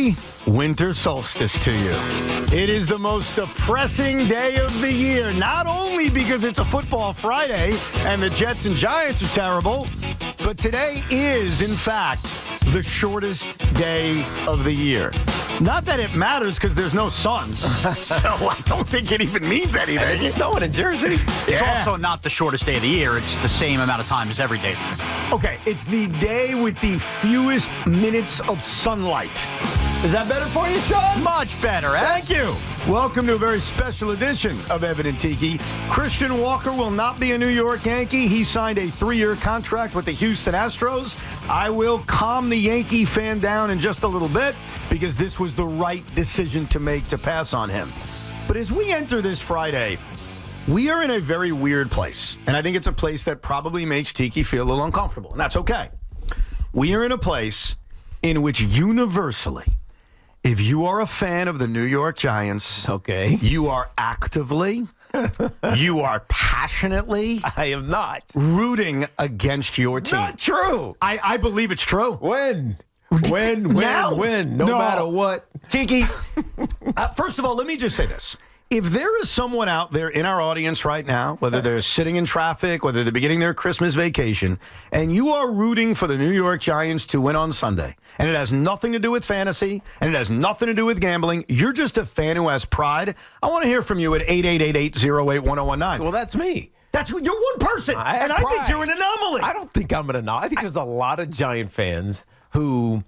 Happy winter solstice to you. It is the most depressing day of the year, not only because it's a football Friday and the Jets and Giants are terrible, but today is, in fact, the shortest day of the year. Not that it matters because there's no sun, so I don't think it even means anything. And it's snowing in Jersey. It's also not the shortest day of the year. It's the same amount of time as every day. Okay, it's the day with the fewest minutes of sunlight. Is that better for you, Sean? Much better, eh? Thank you. Welcome to a very special edition of Evan and Tiki. Christian Walker will not be a New York Yankee. He signed a 3-year contract with the Houston Astros. I will calm the Yankee fan down in just a little bit because this was the right decision to make to pass on him. But as we enter this Friday, we are in a very weird place. And I think it's a place that probably makes Tiki feel a little uncomfortable. And that's okay. We are in a place in which universally, if you are a fan of the New York Giants, Okay. you are actively, you are passionately I am not. rooting against your team. Not true. I believe it's true. When? Now? No matter what. Tiki, first of all, let me just say this. If there is someone out there in our audience right now, whether they're sitting in traffic, whether they're beginning their Christmas vacation, and you are rooting for the New York Giants to win on Sunday, and it has nothing to do with fantasy, and it has nothing to do with gambling, you're just a fan who has pride, I want to hear from you at 888-808-1019. Well, that's me. You're one person, and I think you're an anomaly. I don't think I'm an anomaly. I think there's a lot of Giant fans who,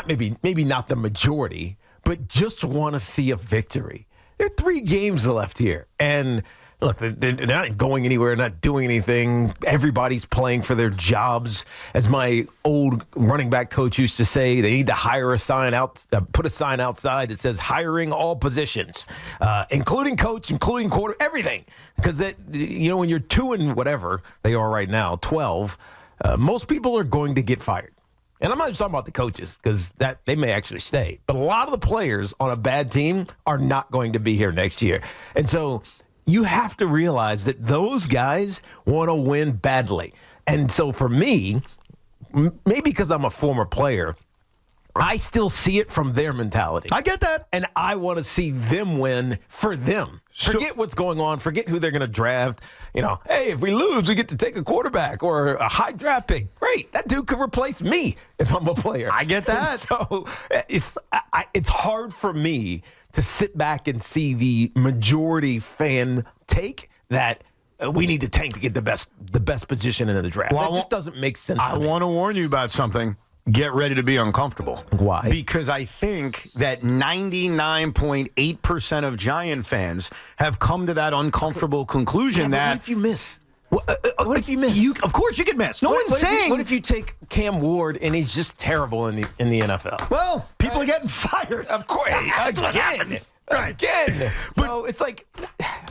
maybe not the majority, but just want to see a victory. There are 3 games left here. And look, they're not going anywhere, not doing anything. Everybody's playing for their jobs. As my old running back coach used to say, they need to hire a sign out, put a sign outside that says hiring all positions, including coach, including quarter, everything. Because when you're 2 and whatever they are right now, 12, most people are going to get fired. And I'm not just talking about the coaches because they may actually stay. But a lot of the players on a bad team are not going to be here next year. And so you have to realize that those guys want to win badly. And so for me, maybe because I'm a former player, I still see it from their mentality. I get that. And I want to see them win for them. Forget what's going on. Forget who they're going to draft. Hey, if we lose, we get to take a quarterback or a high draft pick. Great. That dude could replace me if I'm a player. I get that. So it's hard for me to sit back and see the majority fan take that we need to tank to get the best position in the draft. Well, that just doesn't make sense to me. I want to warn you about something. Get ready to be uncomfortable. Why? Because I think that 99.8% of Giant fans have come to that uncomfortable conclusion that... What if you miss? What if you miss? Of course you could miss. One's saying... What if you take Cam Ward and he's just terrible in the NFL? Well, people are getting fired. Of course. That's what happens. Right. Again. So it's like,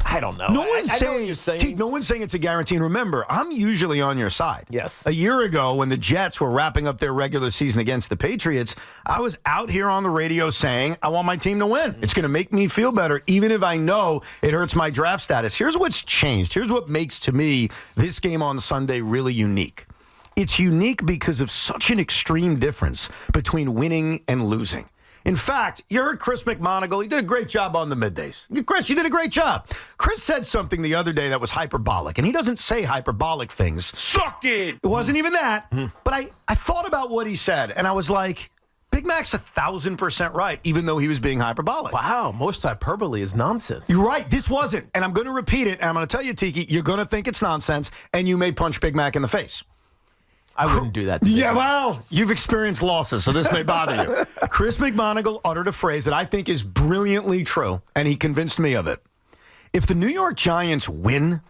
I don't know. No one's saying, I know what you're saying. No one's saying it's a guarantee. And remember, I'm usually on your side. Yes. A year ago, when the Jets were wrapping up their regular season against the Patriots, I was out here on the radio saying, I want my team to win. It's going to make me feel better, even if I know it hurts my draft status. Here's what's changed. Here's what makes, to me, this game on Sunday really unique. It's unique because of such an extreme difference between winning and losing. In fact, you heard Chris McMonagle. He did a great job on the middays. Chris, you did a great job. Chris said something the other day that was hyperbolic, and he doesn't say hyperbolic things. Suck it! It wasn't even that. But I thought about what he said, and I was like, Big Mac's 1,000% right, even though he was being hyperbolic. Wow, most hyperbole is nonsense. You're right. This wasn't. And I'm going to repeat it, and I'm going to tell you, Tiki, you're going to think it's nonsense, and you may punch Big Mac in the face. I wouldn't do that. Yeah, well, you've experienced losses, so this may bother you. Chris McMonagle uttered a phrase that I think is brilliantly true, and he convinced me of it. If the New York Giants win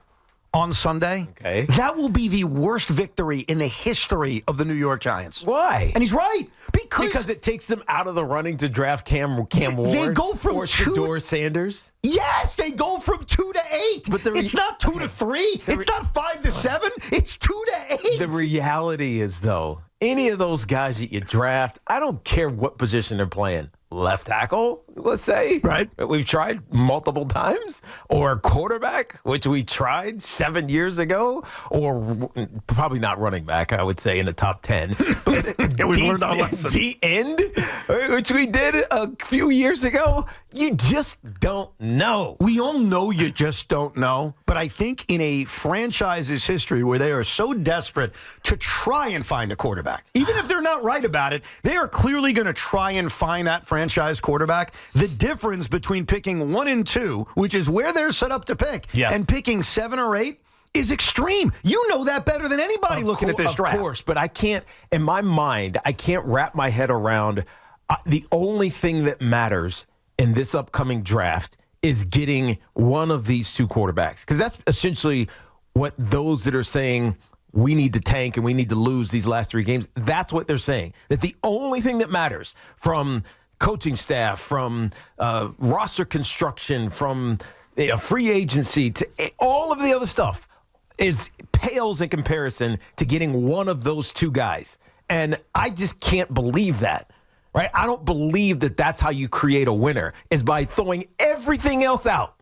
on Sunday, that will be the worst victory in the history of the New York Giants. Why? And he's right. Because it takes them out of the running to draft Cam Ward. They go from or Shedeur Sanders. Yes, they go from 2 to 8. But it's not 2 to 3. It's not 5 to 7. It's 2 to 8. The reality is, though, any of those guys that you draft, I don't care what position they're playing. left tackle, let's say. Right. We've tried multiple times. Or quarterback, which we tried 7 years ago. Or probably not running back, I would say, in the top 10. But Yeah, we've learned our lesson. D-end, which we did a few years ago. You just don't know. We all know you just don't know, but I think in a franchise's history where they are so desperate to try and find a quarterback, even if they're not right about it, they are clearly going to try and find that franchise quarterback. The difference between picking 1 and 2, which is where they're set up to pick, Yes. and picking 7 or 8 is extreme. You know that better than anybody looking at this draft. Of course, but I can't, in my mind, I can't wrap my head around the only thing that matters in this upcoming draft is getting one of these 2 quarterbacks. Because that's essentially what those that are saying we need to tank and we need to lose these last 3 games, that's what they're saying. That the only thing that matters from coaching staff, from roster construction, from free agency to all of the other stuff pales in comparison to getting one of those 2 guys. And I just can't believe that. Right? I don't believe that that's how you create a winner, is by throwing everything else out.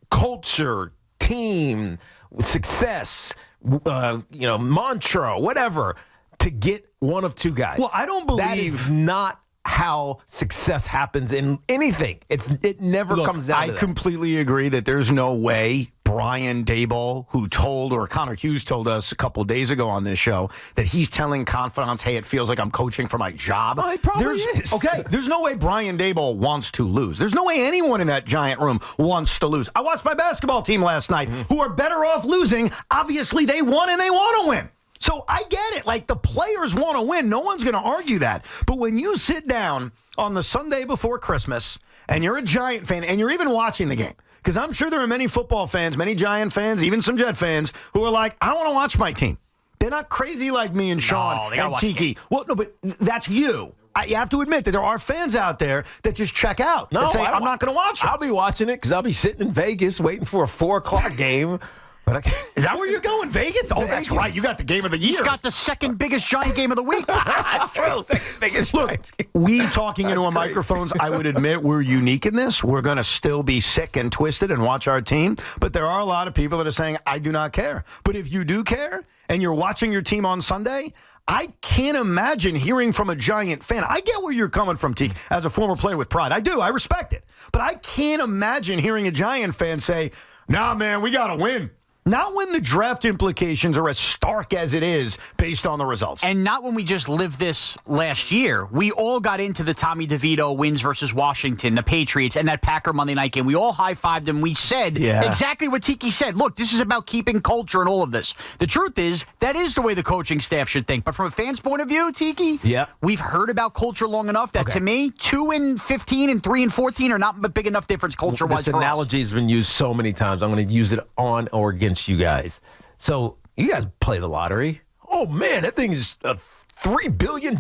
Culture, team, success, mantra, whatever, to get one of 2 guys. Well, I don't believe that is not how success happens in anything. It never comes down to that. I completely agree that there's no way Brian Daboll, who told, or Connor Hughes told us a couple of days ago on this show, that he's telling confidants, hey, it feels like I'm coaching for my job. Well, it probably is. Okay, there's no way Brian Daboll wants to lose. There's no way anyone in that giant room wants to lose. I watched my basketball team last night, who are better off losing. Obviously, they won and they want to win. So I get it. Like, the players want to win. No one's going to argue that. But when you sit down on the Sunday before Christmas and you're a Giant fan and you're even watching the game, because I'm sure there are many football fans, many Giant fans, even some Jet fans, who are like, I don't want to watch my team. They're not crazy like me and Sean and Tiki. Well, no, but that's you. You have to admit that there are fans out there that just check out. No, that say, I'm not going to watch it. I'll be watching it because I'll be sitting in Vegas waiting for a 4 o'clock game. But Is that where you're going, Vegas? Oh, that's right. You got the game of the year. He's got the second biggest Giant game of the week. That's true. Biggest Look, Giants game. we talking into That's our great. microphones, I would admit we're unique in this. We're going to still be sick and twisted and watch our team. But there are a lot of people that are saying, I do not care. But if you do care and you're watching your team on Sunday, I can't imagine hearing from a Giant fan. I get where you're coming from, Teak, as a former player with pride. I do. I respect it. But I can't imagine hearing a Giant fan say, nah, man, we got to win. Not when the draft implications are as stark as it is based on the results. And not when we just lived this last year. We all got into the Tommy DeVito wins versus Washington, the Patriots, and that Packer Monday night game. We all high-fived him. We said exactly what Tiki said. Look, this is about keeping culture and all of this. The truth is, that is the way the coaching staff should think. But from a fan's point of view, Tiki, we've heard about culture long enough that, to me, 2-15 and 3-14 are not a big enough difference culture-wise. This analogy has been used so many times. I'm going to use it on or against you guys. So you guys play the lottery. Oh man, that thing is $3 billion.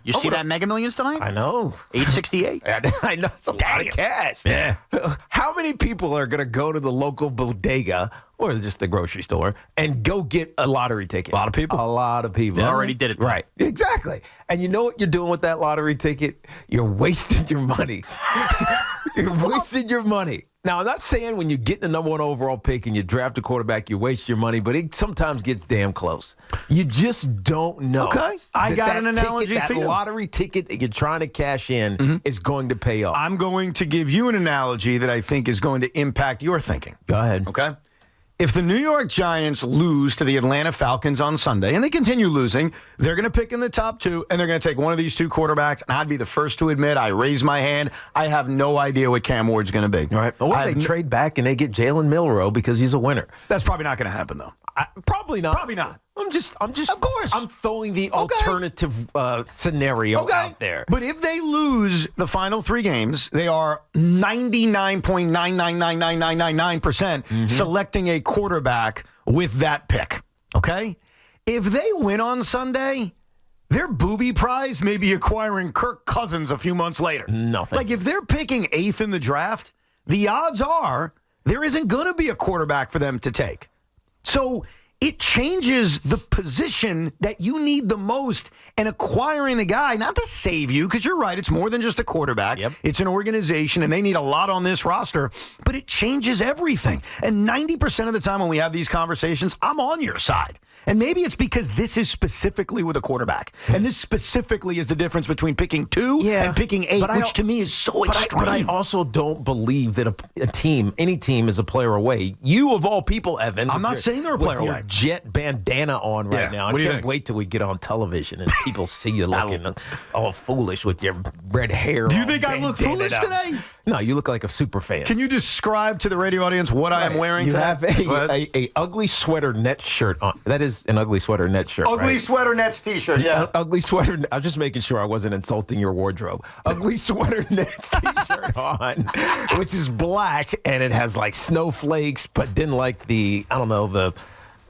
You see that Mega Millions tonight? I know. 868. I know. It's a lot of cash. Yeah. How many people are going to go to the local bodega or just the grocery store and go get a lottery ticket? A lot of people. A lot of people. They already did it. Right. Exactly. And you know what you're doing with that lottery ticket? You're wasting your money. You're wasting your money. Now, I'm not saying when you get the number 1 overall pick and you draft a quarterback, you waste your money, but it sometimes gets damn close. You just don't know. Okay. I got an analogy for you. That lottery ticket that you're trying to cash in is going to pay off. I'm going to give you an analogy that I think is going to impact your thinking. Go ahead. Okay? If the New York Giants lose to the Atlanta Falcons on Sunday, and they continue losing, they're going to pick in the top 2, and they're going to take one of these 2 quarterbacks, and I'd be the first to admit, I raise my hand, I have no idea what Cam Ward's going to be. All right. Well, what if they trade back and they get Jalen Milroe because he's a winner? That's probably not going to happen, though. Probably not. Probably not. I'm just. Of course. I'm throwing the alternative scenario out there. But if they lose the final 3 games, they are 99.9999999% selecting a quarterback with that pick. Okay? If they win on Sunday, their booby prize may be acquiring Kirk Cousins a few months later. Nothing. Like, if they're picking 8th in the draft, the odds are there isn't going to be a quarterback for them to take. So it changes the position that you need the most, and acquiring the guy, not to save you, because you're right, it's more than just a quarterback. Yep. It's an organization, and they need a lot on this roster, but it changes everything. And 90% of the time when we have these conversations, I'm on your side. And maybe it's because this is specifically with a quarterback. And this specifically is the difference between picking 2 and picking 8, which to me is so extreme. But I also don't believe that a team, any team, is a player away. You, of all people, Evan. I'm not saying they're a player away. Jet bandana on right now. I can't wait till we get on television and people see you looking all foolish with your red hair. Do you think I look foolish today? No, you look like a super fan. Can you describe to the radio audience what I am wearing today? You have a ugly sweater net shirt on. That is an ugly sweater net shirt. Ugly sweater nets t-shirt, yeah. Ugly sweater. I'm just making sure I wasn't insulting your wardrobe. Ugly sweater nets t-shirt on, which is black, and it has like snowflakes, but then like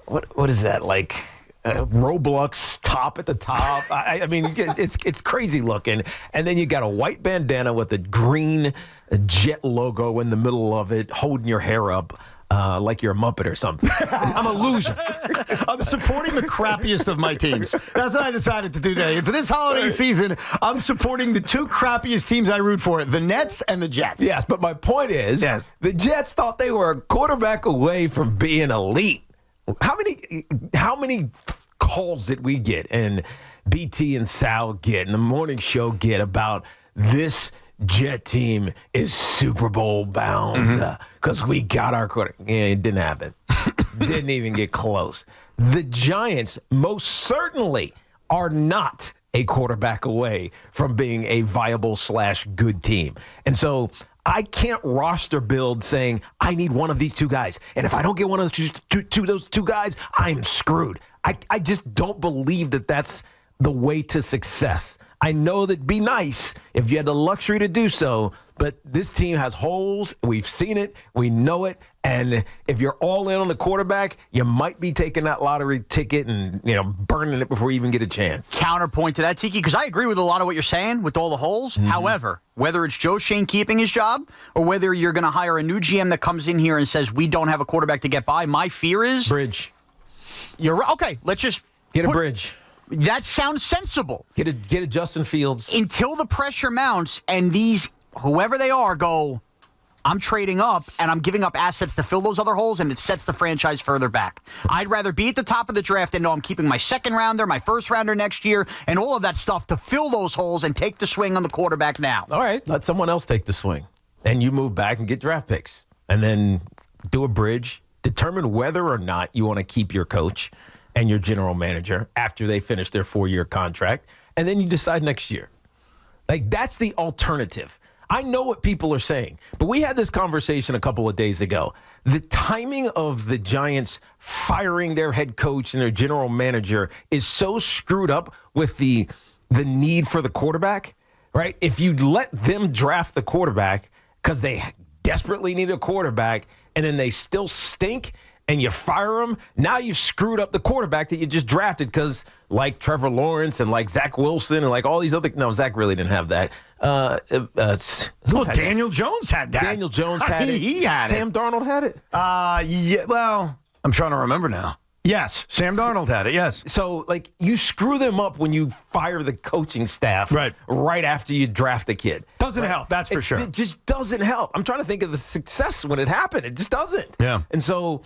what is that, like Roblox top at the top. I mean, it's crazy looking. And then you got a white bandana with a green Jet logo in the middle of it, holding your hair up like you're a Muppet or something. I'm a loser. I'm supporting the crappiest of my teams. That's what I decided to do today. And for this holiday season, I'm supporting the 2 crappiest teams I root for, the Nets and the Jets. Yes, but my point is, the Jets thought they were a quarterback away from being elite. How many calls did we get, and BT and Sal get, and the morning show get about this Jet team is Super Bowl bound because we got our quarterback? Yeah, it didn't happen. Didn't even get close. The Giants most certainly are not a quarterback away from being a viable / good team. And so I can't roster build saying I need one of these 2 guys. And if I don't get one of those two guys, I'm screwed. I just don't believe that that's the way to success. I know that'd be nice if you had the luxury to do so, but this team has holes. We've seen it. We know it. And if you're all in on the quarterback, you might be taking that lottery ticket and, burning it before you even get a chance. Counterpoint to that, Tiki, because I agree with a lot of what you're saying with all the holes. However, whether it's Joe Shane keeping his job or whether you're going to hire a new GM that comes in here and says we don't have a quarterback to get by, my fear is bridge. You're right. Okay, let's just get a bridge. That sounds sensible. Get a Justin Fields. Until the pressure mounts and these, whoever they are, go, I'm trading up and I'm giving up assets to fill those other holes, and it sets the franchise further back. I'd rather be at the top of the draft and know I'm keeping my second rounder, my first rounder next year, and all of that stuff to fill those holes and take the swing on the quarterback now. All right, let someone else take the swing. And you move back and get draft picks. And then do a bridge. Determine whether or not you want to keep your coach and your general manager after they finish their 4-year contract. And then you decide next year. Like, that's the alternative. I know what people are saying, but we had this conversation a couple of days ago. The timing of the Giants firing their head coach and their general manager is so screwed up with the need for the quarterback, right? If you let them draft the quarterback because they desperately need a quarterback and then they still stink and you fire them, now you've screwed up the quarterback that you just drafted because like Trevor Lawrence and like Zach Wilson and like all these other – no, Zach really didn't have that. Daniel Jones had that. Daniel Jones had it. He had Sam Darnold had it. Yeah. Well, I'm trying to remember now. Yes, Sam Darnold had it, yes. So, like, you screw them up when you fire the coaching staff right after you draft a kid. Doesn't help, that's for sure. It just doesn't help. I'm trying to think of the success when it happened. It just doesn't. Yeah. And so,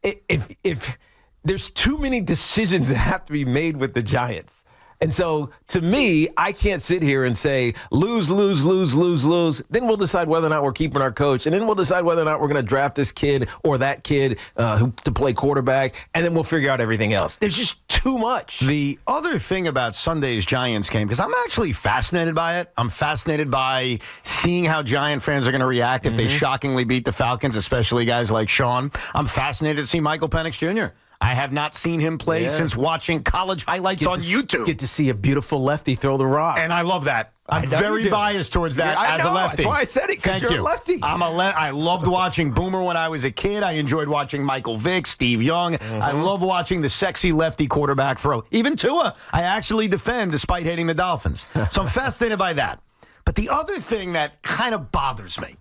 if there's too many decisions that have to be made with the Giants. And so, to me, I can't sit here and say, lose. Then we'll decide whether or not we're keeping our coach. And then we'll decide whether or not we're going to draft this kid or that kid to play quarterback. And then we'll figure out everything else. There's just too much. The other thing about Sunday's Giants game, because I'm actually fascinated by it. I'm fascinated by seeing how Giant fans are going to react if they shockingly beat the Falcons, especially guys like Sean. I'm fascinated to see Michael Penix Jr. I have not seen him play since watching college highlights on YouTube. Get to see a beautiful lefty throw the rock. And I love that. I'm very biased towards that as a lefty. That's why I said it, because you're a lefty. I loved watching Boomer when I was a kid. I enjoyed watching Michael Vick, Steve Young. I love watching the sexy lefty quarterback throw. Even Tua, I actually defend despite hating the Dolphins. So I'm fascinated by that. But the other thing that kind of bothers me,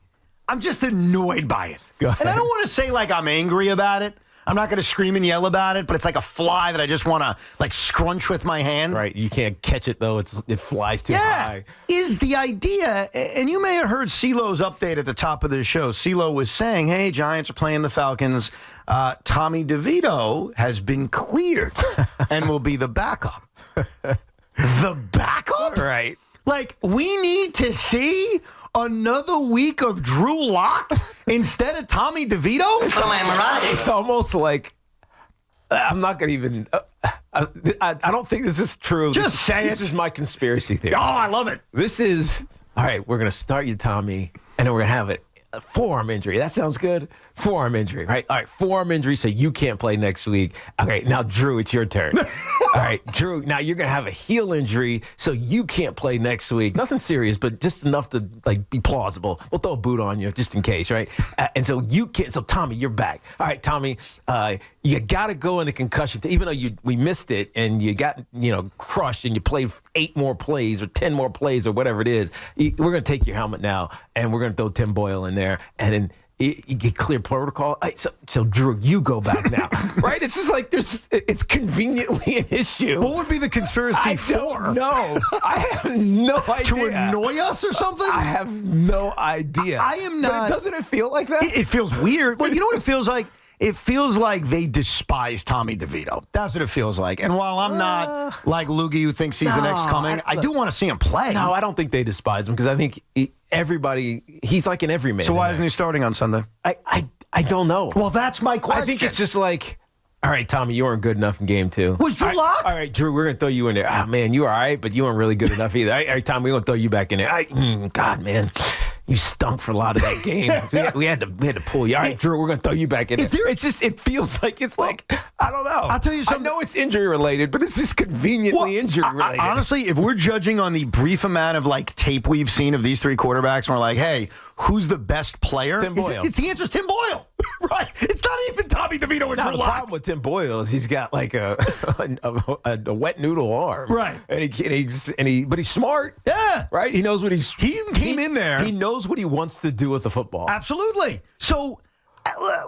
I'm just annoyed by it. Go ahead. And I don't want to say like I'm angry about it, I'm not going to scream and yell about it, but it's like a fly that I just want to like scrunch with my hand. Right. You can't catch it, though. It flies too high. Is the idea, and you may have heard CeeLo's update at the top of the show. CeeLo was saying, hey, Giants are playing the Falcons. Tommy DeVito has been cleared and will be the backup. The backup? Right. Like, we need to see another week of Drew Lock instead of Tommy DeVito? So am I right? It's almost like I'm not going to even I don't think this is true. Just say it. This is my conspiracy theory. Oh, I love it. This is, all right, we're going to start you, Tommy, and then we're going to have a forearm injury. That sounds good. Forearm injury, right? All right, forearm injury, so you can't play next week. Okay, now, Drew, it's your turn. All right, Drew, now you're going to have a heel injury, so you can't play next week. Nothing serious, but just enough to, like, be plausible. We'll throw a boot on you just in case, right? And so you can't. So, Tommy, you're back. All right, Tommy, you got to go in the concussion. Even though we missed it and you got, crushed and you played 8 more plays or 10 more plays or whatever it is, we're going to take your helmet now and we're going to throw Tim Boyle in there and then you get clear protocol. So Drew, you go back now, right? It's just like it's conveniently an issue. What would be the conspiracy for? No, I have no idea. To annoy us or something? I have no idea. I am not. But doesn't it feel like that? It feels weird. Well, you know what it feels like? It feels like they despise Tommy DeVito. That's what it feels like. And while I'm not like Loogie who thinks he's the next coming, I do want to see him play. No, I don't think they despise him because I think he's like an everyman. So why isn't he starting on Sunday? I don't know. Well, that's my question. I think it's just like, all right, Tommy, you weren't good enough in game 2. Was Drew Lock? All right, Drew, we're going to throw you in there. Oh, man, you were all right, but you weren't really good enough either. All right, Tommy, we're going to throw you back in there. God, man. You stunk for a lot of that game. we had to pull you. All right, Drew, we're going to throw you back in there. It feels like I don't know. I'll tell you something. I know it's injury related, but it's just conveniently injury related. Honestly, if we're judging on the brief amount of tape we've seen of these 3 quarterbacks, and we're like, hey, who's the best player? Tim Boyle. It's the answer is Tim Boyle. Right. It's not even Tommy DeVito or Drew Lock. The problem with Tim Boyle is he's got like a wet noodle arm. Right. And but he's smart. Yeah. Right? He knows what he came in there. He knows what he wants to do with the football. Absolutely. So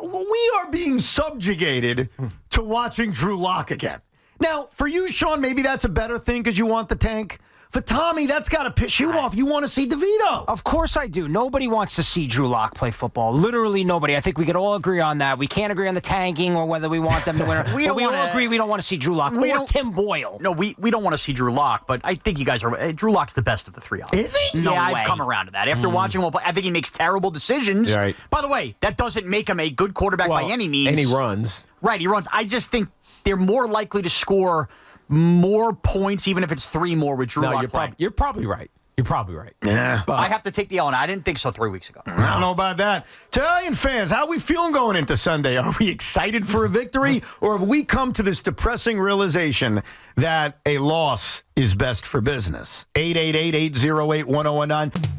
we are being subjugated to watching Drew Lock again. Now, for you, Sean, maybe that's a better thing because you want the tank. For Tommy, that's got to piss you off. You want to see DeVito. Of course I do. Nobody wants to see Drew Lock play football. Literally nobody. I think we could all agree on that. We can't agree on the tanking or whether we want them to win. we all agree we don't want to see Drew Lock or Tim Boyle. No, we don't want to see Drew Lock, but I think you guys are. Drew Lock's the best of the 3 options. Is he? Yeah, No I've way. come around to that. After watching him play, I think he makes terrible decisions. Right. By the way, that doesn't make him a good quarterback by any means. And he runs. Right, he runs. I just think they're more likely to score more points, even if it's 3 more with Drew Lock playing. You're probably right. You're probably right. Yeah. But I have to take the L, and I didn't think so 3 weeks ago. I don't know about that. Italian fans, how are we feeling going into Sunday? Are we excited for a victory, or have we come to this depressing realization that a loss is best for business? 888-808-1019.